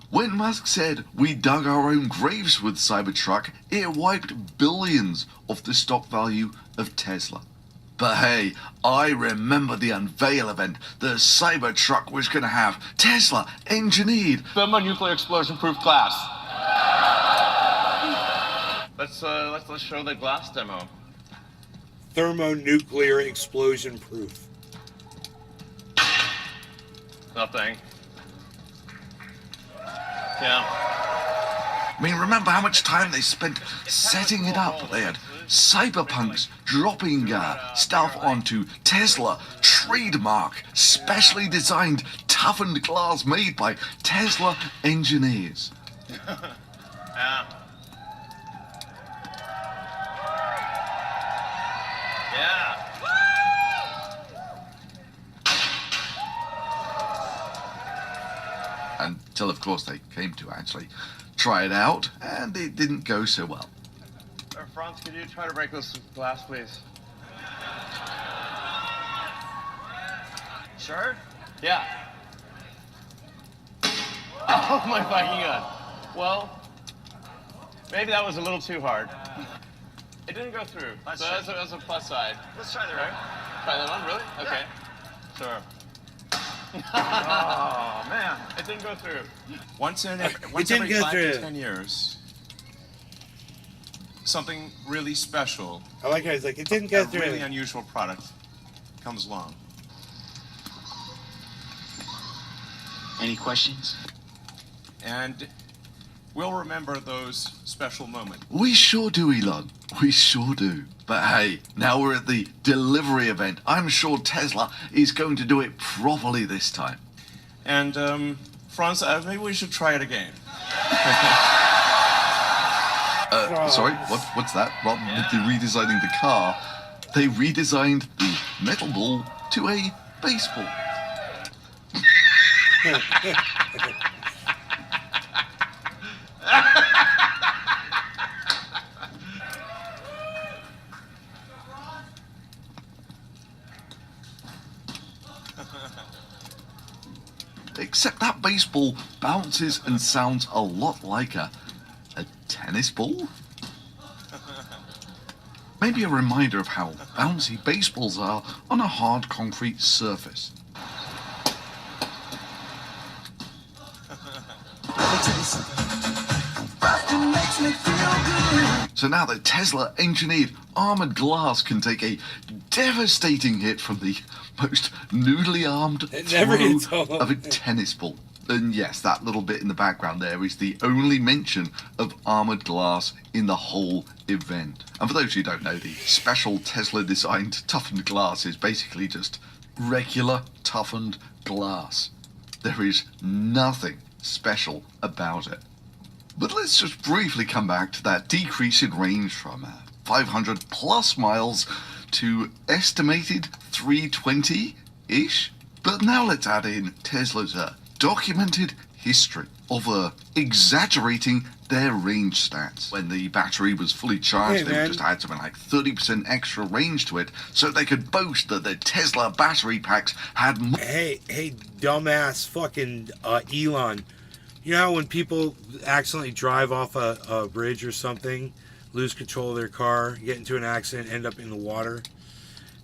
when Musk said we dug our own graves with Cybertruck, it wiped billions off the stock value of Tesla. But hey, I remember the unveil event. The Cybertruck was going to have Tesla engineered thermonuclear explosion-proof glass. Let's show the glass demo. Thermonuclear explosion proof. Nothing. Yeah. I mean, remember how much time they spent setting it up? They had cyberpunks dropping stuff onto Tesla, trademark, specially designed, toughened glass made by Tesla engineers. Yeah. Yeah. Until, of course, they came to actually try it out, and it didn't go so well. Franz, could you try to break this glass, please? Sure? Yeah. Oh my fucking god. Well, maybe that was a little too hard. It didn't go through. So that's a plus side. Let's try the right. Try that one, really? Okay. Sure. Oh man, it didn't go through. Once every 5 to 10 years, something really special. I like how he's like, it didn't go through. A really unusual product comes along. Any questions? And we'll remember those special moments. We sure do, Elon. We sure do. But hey, now we're at the delivery event. I'm sure Tesla is going to do it properly this time. And, Franz, maybe we should try it again. Sorry, what's that? Well, with the redesigning the car, they redesigned the metal ball to a baseball. Except that baseball bounces and sounds a lot like a tennis ball? Maybe a reminder of how bouncy baseballs are on a hard concrete surface. Wait till this. So now the Tesla engineered armored glass can take a devastating hit from the most noodly armed throw of a tennis ball. And yes, that little bit in the background there is the only mention of armored glass in the whole event. And for those who don't know, the special Tesla designed toughened glass is basically just regular toughened glass. There is nothing special about it. But let's just briefly come back to that decrease in range from 500 plus miles to estimated 320-ish. But now let's add in Tesla's documented history of exaggerating their range stats. When the battery was fully charged, they would just add something like 30% extra range to it so they could boast that the Tesla battery packs had more. Hey, dumbass fucking Elon. You know how when people accidentally drive off a bridge or something, lose control of their car, get into an accident, end up in the water,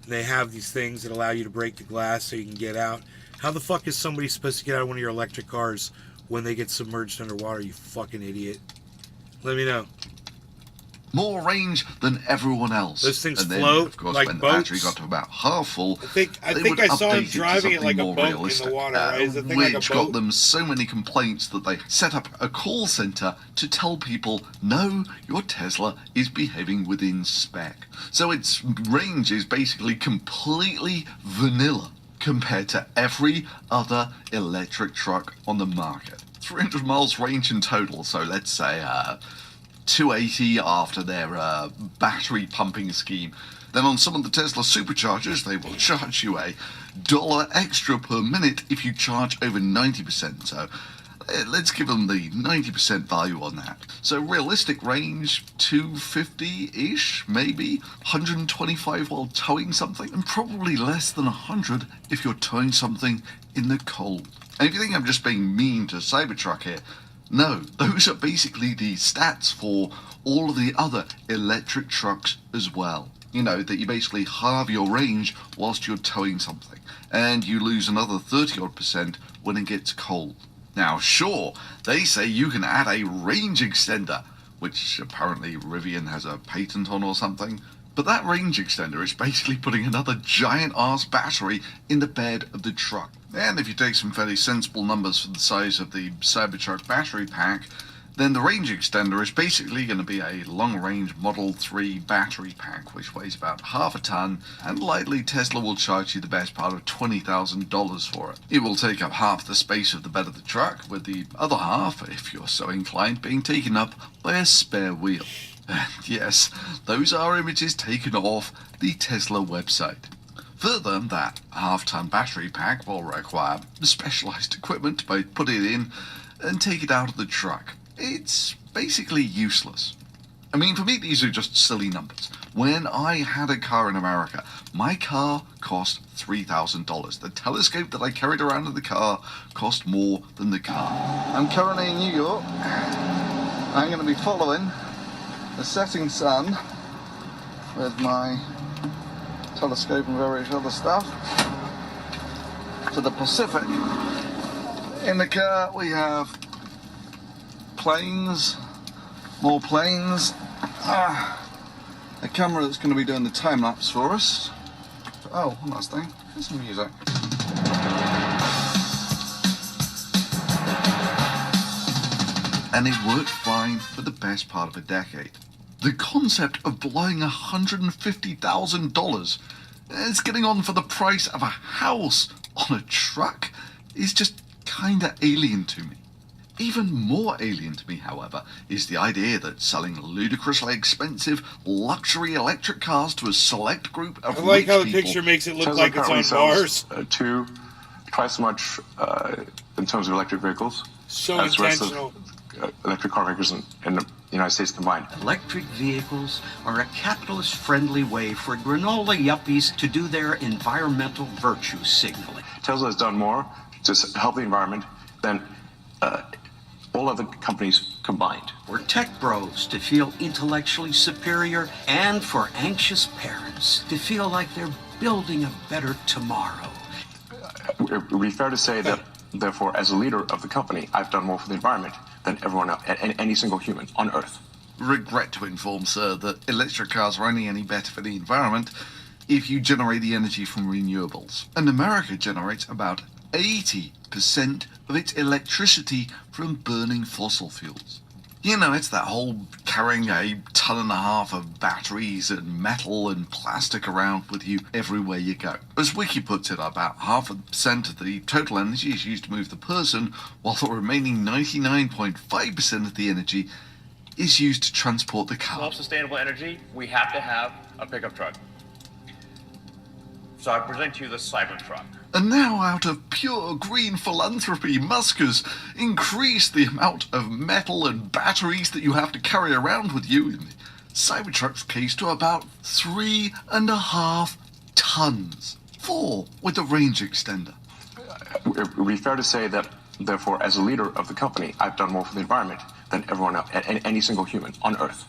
and they have these things that allow you to break the glass so you can get out? How the fuck is somebody supposed to get out of one of your electric cars when they get submerged underwater, you fucking idiot? Let me know. More range than everyone else. Those things and then, float of course, like when boats. the battery got to about half full, I think I saw him driving it like a boat in the water, right? Is the thing like a which boat? got them so many complaints that they set up a call center to tell people, no, your Tesla is behaving within spec. So its range is basically completely vanilla compared to every other electric truck on the market. 300 miles range in total, so let's say 280 after their battery pumping scheme. Then on some of the Tesla superchargers, they will charge you $1 extra per minute if you charge over 90%. So let's give them the 90% value on that. So realistic range, 250-ish, maybe 125 while towing something, and probably less than 100 if you're towing something in the cold. And if you think I'm just being mean to Cybertruck here, no, those are basically the stats for all of the other electric trucks as well. You know, that you basically halve your range whilst you're towing something, and you lose another 30-odd% when it gets cold. Now, sure, they say you can add a range extender, which apparently Rivian has a patent on or something, but that range extender is basically putting another giant-ass battery in the bed of the truck. And if you take some fairly sensible numbers for the size of the Cybertruck battery pack, then the range extender is basically going to be a long-range Model 3 battery pack, which weighs about half a ton, and likely Tesla will charge you the best part of $20,000 for it. It will take up half the space of the bed of the truck, with the other half, if you're so inclined, being taken up by a spare wheel. And yes, those are images taken off the Tesla website. Further, that half-ton battery pack will require specialized equipment to both put it in and take it out of the truck. It's basically useless. I mean, for me, these are just silly numbers. When I had a car in America, my car cost $3,000. The telescope that I carried around in the car cost more than the car. I'm currently in New York. I'm going to be following the setting sun with my telescope and various other stuff to the Pacific. In the car we have planes, more planes, a camera that's going to be doing the time-lapse for us. Oh, one last thing, here's some music. And it worked fine for the best part of a decade. The concept of blowing $150,000 it's getting on for the price of a house on a truck is just kinda alien to me. Even more alien to me, however, is the idea that selling ludicrously expensive luxury electric cars to a select group of I like rich how the people. picture makes it look Tesla like it's on currently bars. sells twice as much in terms of electric vehicles So as the rest intentional. of electric car makers in the United States combined. Electric vehicles are a capitalist-friendly way for granola yuppies to do their environmental virtue signaling. Tesla has done more to help the environment than all other companies combined. For tech bros to feel intellectually superior, and for anxious parents to feel like they're building a better tomorrow. It would be fair to say that, therefore, as a leader of the company, I've done more for the environment, than everyone else, any single human on Earth. Regret to inform, sir, that electric cars are only any better for the environment if you generate the energy from renewables. And America generates about 80% of its electricity from burning fossil fuels. You know, it's that whole carrying a ton and a half of batteries and metal and plastic around with you everywhere you go. As Wiki puts it, about 0.5% of the total energy is used to move the person, while the remaining 99.5% of the energy is used to transport the car. Self-sustainable energy, we have to have a pickup truck. So I present to you the Cybertruck. And now, out of pure green philanthropy, Musk has increased the amount of metal and batteries that you have to carry around with you, in the Cybertruck's case, to about 3.5 tons. 4 with a range extender. It would be fair to say that, therefore, as a leader of the company, I've done more for the environment than everyone else, any single human on Earth.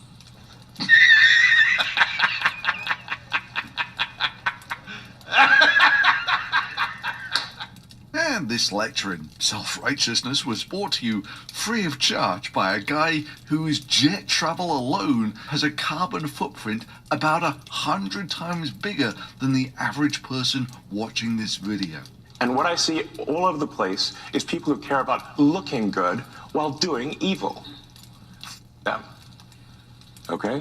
And this lecture in self-righteousness was brought to you free of charge by a guy whose jet travel alone has a carbon footprint about 100 times bigger than the average person watching this video. And what I see all over the place is people who care about looking good while doing evil. Them. Okay?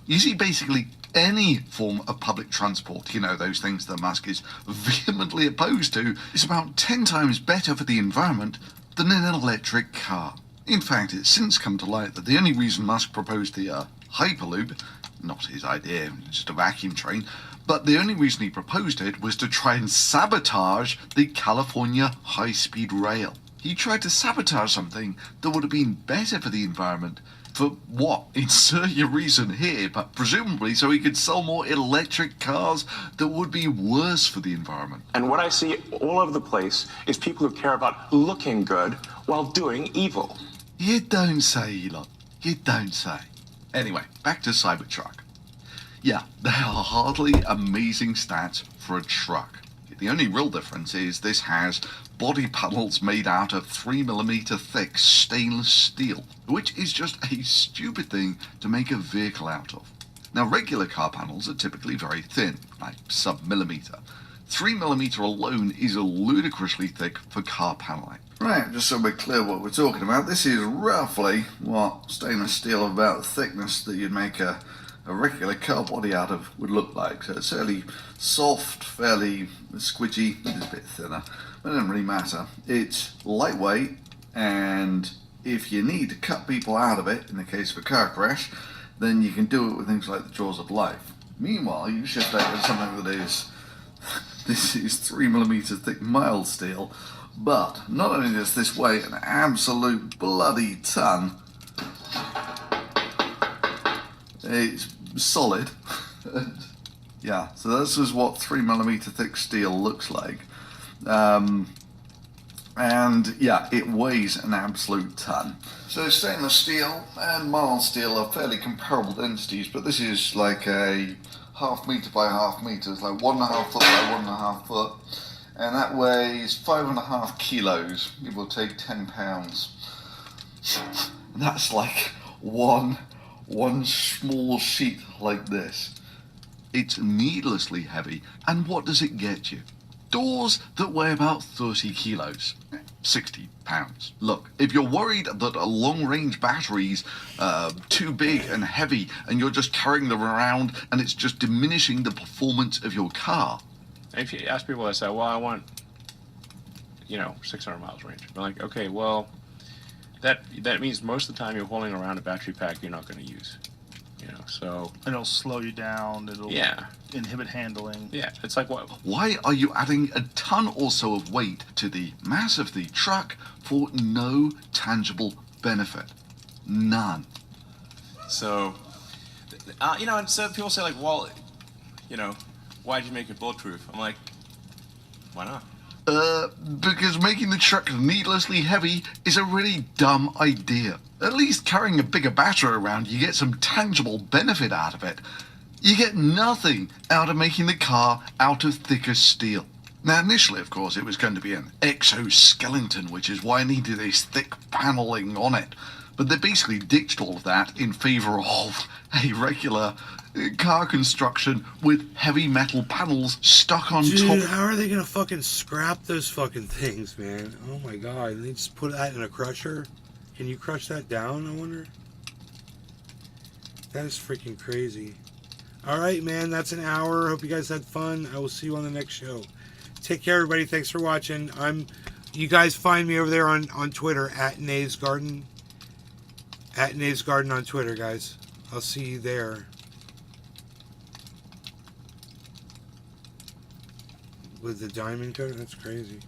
You see, basically any form of public transport, you know, those things that Musk is vehemently opposed to, is about 10 times better for the environment than an electric car. In fact, it's since come to light that the only reason Musk proposed the Hyperloop, not his idea, just a vacuum train, but the only reason he proposed it was to try and sabotage the California high-speed rail. He tried to sabotage something that would have been better for the environment. For what? Insert your reason here, but presumably so he could sell more electric cars that would be worse for the environment. And what I see all over the place is people who care about looking good while doing evil. You don't say, Elon. You don't say. Anyway, back to Cybertruck. Yeah, they are hardly amazing stats for a truck. The only real difference is this has body panels made out of 3mm thick stainless steel, which is just a stupid thing to make a vehicle out of. Now, regular car panels are typically very thin, like sub-millimeter. 3mm alone is ludicrously thick for car paneling. Right, just so we're clear what we're talking about, this is roughly what stainless steel of about the thickness that you'd make a regular car body out of would look like. So it's fairly soft, fairly squidgy, it's a bit thinner, but it doesn't really matter. It's lightweight, and if you need to cut people out of it, in the case of a car crash, then you can do it with things like the jaws of life. Meanwhile, you shift that to something that is, this is 3mm thick mild steel, but not only does this weigh an absolute bloody ton, it's solid. Yeah, so this is what 3mm thick steel looks like. And yeah, it weighs an absolute ton. So stainless steel and mild steel are fairly comparable densities, but this is like a 1/2 meter by 1/2 meter. It's like 1.5 foot by 1.5 foot. And that weighs 5.5 kilos. It will take 10 pounds. And that's like one small sheet like this. It's needlessly heavy, and what does it get you? Doors that weigh about 30 kilos, 60 pounds. Look, if you're worried that a long-range battery's too big and heavy, and you're just carrying them around, and it's just diminishing the performance of your car. If you ask people that say, well, I want, 600 miles range. I'm like, okay, well, that means most of the time you're holding around a battery pack you're not going to use. So and it'll slow you down. It'll inhibit handling. Yeah, it's like what? Why are you adding a ton or so of weight to the mass of the truck for no tangible benefit? None. So, and so people say like, well, why'd you make it bulletproof? I'm like, why not? Because making the truck needlessly heavy is a really dumb idea. At least carrying a bigger battery around, you get some tangible benefit out of it. You get nothing out of making the car out of thicker steel. Now, initially, of course, it was going to be an exoskeleton, which is why I needed this thick paneling on it. But they basically ditched all of that in favour of a regular car construction with heavy metal panels stuck on Dude, top. how are they gonna fucking scrap those fucking things, man? Oh my god, they just put that in a crusher? Can you crush that down, I wonder? That is freaking crazy. Alright, man, that's an hour. Hope you guys had fun. I will see you on the next show. Take care, everybody. Thanks for watching. You guys find me over there on Twitter, at Nay's Garden. At Nay's Garden on Twitter, guys. I'll see you there. With the diamond coat? That's crazy.